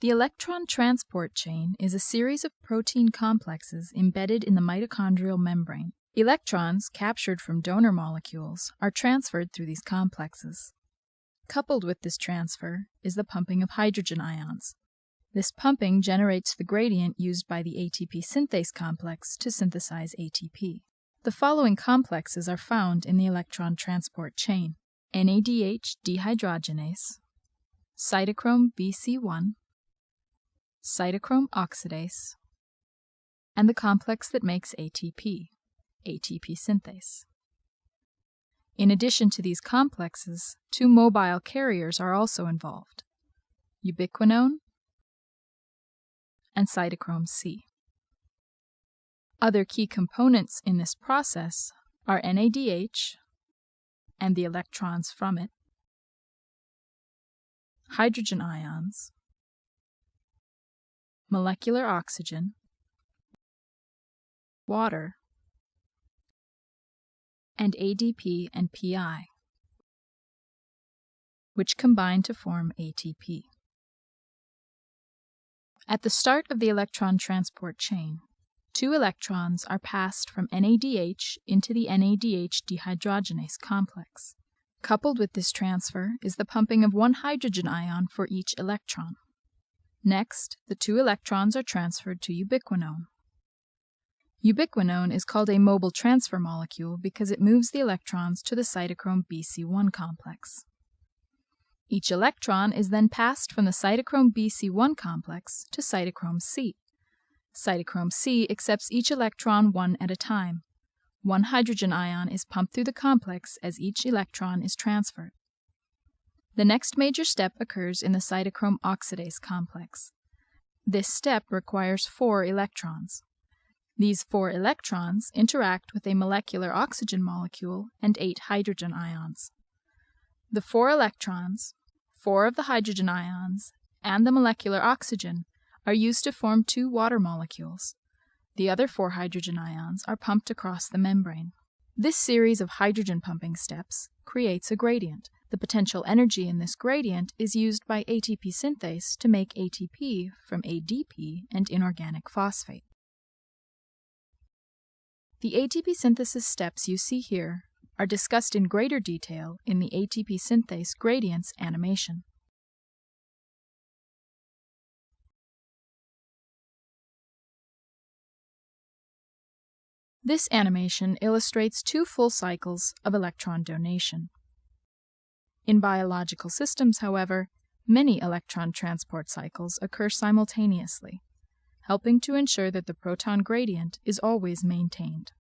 The electron transport chain is a series of protein complexes embedded in the mitochondrial membrane. Electrons captured from donor molecules are transferred through these complexes. Coupled with this transfer is the pumping of hydrogen ions. This pumping generates the gradient used by the ATP synthase complex to synthesize ATP. The following complexes are found in the electron transport chain: NADH dehydrogenase, cytochrome BC1, cytochrome oxidase, and the complex that makes ATP, ATP synthase. In addition to these complexes, two mobile carriers are also involved: ubiquinone and cytochrome C. Other key components in this process are NADH and the electrons from it, hydrogen ions, molecular oxygen, water, and ADP and PI, which combine to form ATP. At the start of the electron transport chain, two electrons are passed from NADH into the NADH dehydrogenase complex. Coupled with this transfer is the pumping of one hydrogen ion for each electron. Next, the two electrons are transferred to ubiquinone. Ubiquinone is called a mobile transfer molecule because it moves the electrons to the cytochrome BC1 complex. Each electron is then passed from the cytochrome BC1 complex to cytochrome C. Cytochrome C accepts each electron one at a time. One hydrogen ion is pumped through the complex as each electron is transferred. The next major step occurs in the cytochrome oxidase complex. This step requires 4 electrons. These 4 electrons interact with a molecular oxygen molecule and 8 hydrogen ions. The 4 electrons, 4 of the hydrogen ions, and the molecular oxygen are used to form 2 water molecules. The other 4 hydrogen ions are pumped across the membrane. This series of hydrogen pumping steps creates a gradient. The potential energy in this gradient is used by ATP synthase to make ATP from ADP and inorganic phosphate. The ATP synthesis steps you see here are discussed in greater detail in the ATP synthase gradients animation. This animation illustrates 2 full cycles of electron donation. In biological systems, however, many electron transport cycles occur simultaneously, helping to ensure that the proton gradient is always maintained.